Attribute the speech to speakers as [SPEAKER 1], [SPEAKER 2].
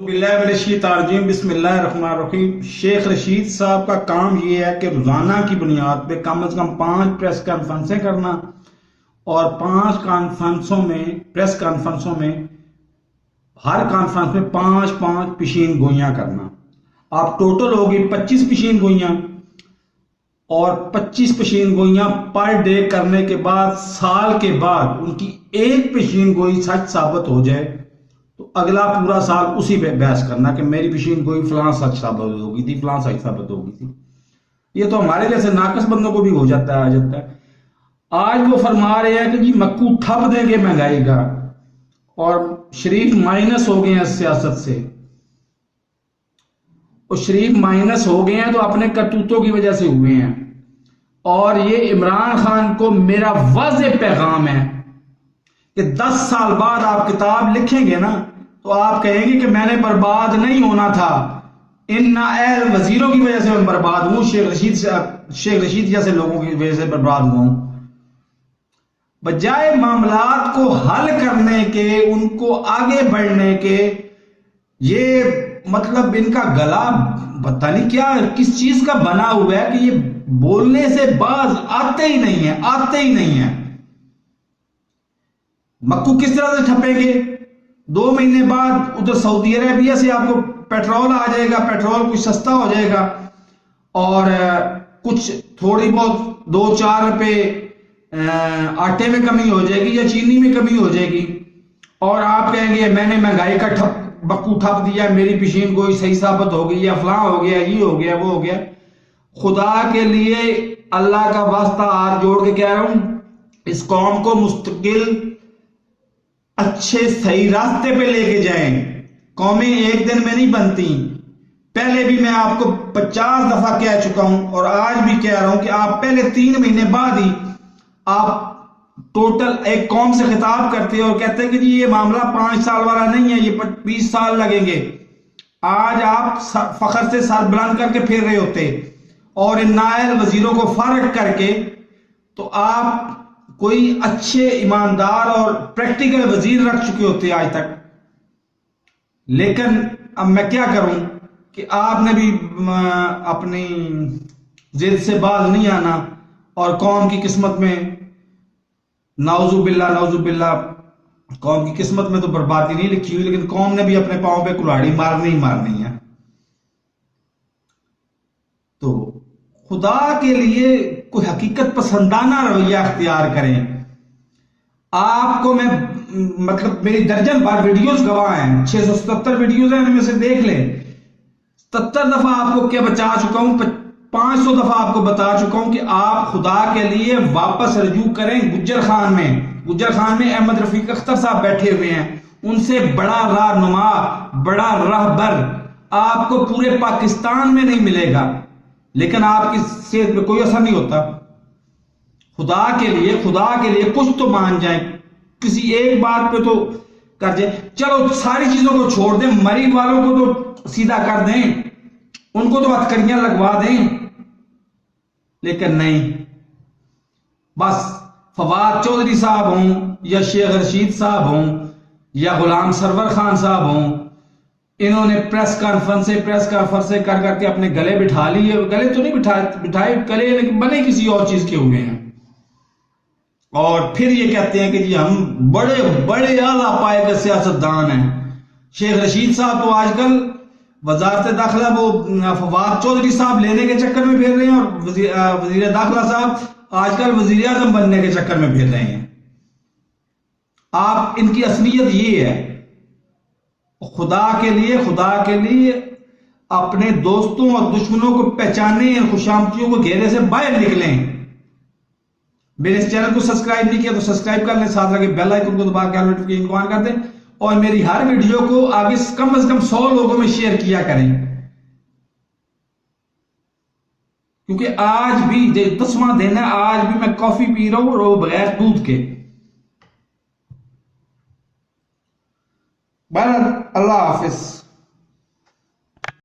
[SPEAKER 1] بسم اللہ الرحمن الرحیم۔ شیخ رشید صاحب کا کام یہ ہے کہ روزانہ کی بنیاد پہ کم از کم 5 پریس کانفرنسیں کرنا اور 5 پریس کانفرنسوں میں ہر کانفرنس میں 5 پیشین گوئیاں کرنا۔ آپ ٹوٹل ہوگی 25 پیشین گوئیاں، اور 25 پیشین گوئیاں پر ڈے کرنے کے بعد سال کے بعد ان کی ایک پیشین گوئی سچ ثابت ہو جائے تو اگلا پورا سال اسی پہ بحث کرنا کہ میری پیشین گوئی فلاں سچ ثابت ہوگی تھی، فلاں سچ ثابت ہوگی تھی۔ یہ تو ہمارے جیسے ناقص بندوں کو بھی ہو جاتا ہے، آ جاتا ہے۔ آج وہ فرما رہے ہیں کہ جی مکو ٹھپ دیں گے مہنگائی کا، اور شریف مائنس ہو گئے ہیں سیاست سے۔ اور شریف مائنس ہو گئے ہیں تو اپنے کرتوتوں کی وجہ سے ہوئے ہیں۔ اور یہ عمران خان کو میرا واضح پیغام ہے کہ 10 سال بعد آپ کتاب لکھیں گے نا تو آپ کہیں گے کہ میں نے برباد نہیں ہونا تھا، ان نااہل وزیروں کی وجہ سے میں برباد ہوں، شیخ رشید جیسے لوگوں کی وجہ سے برباد ہوا ہوں۔ بجائے معاملات کو حل کرنے کے، ان کو آگے بڑھنے کے، یہ مطلب ان کا گلا پتہ نہیں کیا کس چیز کا بنا ہوا ہے کہ یہ بولنے سے باز آتے ہی نہیں ہیں۔ مکو کس طرح سے ٹھپیں گے؟ 2 مہینے بعد ادھر سعودی عربیہ سے آپ کو پیٹرول آ جائے گا، پیٹرول کچھ سستا ہو جائے گا، اور کچھ تھوڑی بہت 2-4 روپے آٹے میں کمی ہو جائے گی یا چینی میں کمی ہو جائے گی، اور آپ کہیں گے میں نے مہنگائی کا بکو ٹھپ دیا، میری پیشین گوئی صحیح ثابت ہو گئی، یا فلاں ہو گیا، یہ ہو گیا، وہ ہو گیا۔ خدا کے لیے اللہ کا واسطہ ہاتھ جوڑ کے کہہ رہا ہوں، اس قوم کو مستقل اچھے صحیح راستے پہ لے کے جائیں۔ قومیں ایک دن میں نہیں بنتی۔ پہلے بھی میں آپ کو 50 دفعہ کہہ چکا ہوں اور آج بھی کہہ رہا ہوں کہ آپ پہلے 3 مہینے بعد ہی آپ ٹوٹل ایک قوم سے خطاب کرتے ہیں اور کہتے ہیں کہ جی یہ معاملہ 5 سال والا نہیں ہے، یہ 20 سال لگیں گے۔ آج آپ فخر سے سر بلند کر کے پھر رہے ہوتے اور ان نااہل وزیروں کو فارغ کر کے، تو آپ کوئی اچھے ایماندار اور پریکٹیکل وزیر رکھ چکے ہوتے آج تک۔ لیکن اب میں کیا کروں کہ آپ نے بھی اپنی ضد سے باز نہیں آنا، اور قوم کی قسمت میں نعوذ باللہ قوم کی قسمت میں تو بربادی نہیں لکھی ہوئی، لیکن قوم نے بھی اپنے پاؤں پہ کلہاڑی مارنی ہے۔ تو خدا کے لیے کوئی حقیقت پسندانہ رویہ اختیار کریں۔ آپ کو میں مطلب میری درجن بار ویڈیوز گواہ ہیں، 677 ویڈیوز ہیں، ان میں سے دیکھ لیں۔ 77 دفعہ آپ کو کیا بچا چکا ہوں، 500 دفعہ آپ کو بتا چکا ہوں کہ آپ خدا کے لیے واپس رجوع کریں۔ گجر خان میں احمد رفیق اختر صاحب بیٹھے ہوئے ہیں، ان سے بڑا رہنما، بڑا راہبر آپ کو پورے پاکستان میں نہیں ملے گا، لیکن آپ کی صحت پہ کوئی اثر نہیں ہوتا۔ خدا کے لیے کچھ تو مان جائیں، کسی ایک بات پہ تو کر جائیں۔ چلو ساری چیزوں کو چھوڑ دیں، مریض والوں کو تو سیدھا کر دیں، ان کو تو ہتھکڑیاں لگوا دیں، لیکن نہیں۔ بس فواد چودھری صاحب ہوں یا شیخ رشید صاحب ہوں یا غلام سرور خان صاحب ہوں، انہوں نے پریس کانفرنس کر کے اپنے گلے بٹھا لیے۔ گلے تو نہیں بٹھائے گلے، لیکن بنے کسی اور چیز کے ہوئے ہیں، اور پھر یہ کہتے ہیں کہ جی ہم بڑے اعلیٰ پائے کے سیاستدان ہیں۔ شیخ رشید صاحب تو آج کل وزارت داخلہ وہ فواد چودھری صاحب لینے کے چکر میں پھر رہے ہیں، اور وزیر داخلہ صاحب آج کل وزیر اعظم بننے کے چکر میں پھر رہے ہیں۔ آپ ان کی اصلیت یہ ہے۔ خدا کے لیے اپنے دوستوں اور دشمنوں کو پہچانیں، خوشامدیوں کو گھیرے سے باہر نکلیں۔ میرے اس چینل کو سبسکرائب نہیں کیا تو سبسکرائب کر لیں، ساتھ لگے بیل آئیکن کو دبا کے آل نوٹیفیکیشن کو آن کر دیں، اور میری ہر ویڈیو کو آگے کم از کم 100 لوگوں میں شیئر کیا کریں، کیونکہ آج بھی 10واں دن ہے، آج بھی میں کافی پی رہا ہوں، اور وہ بغیر دودھ کے۔ بہرحال اللہ حافظ۔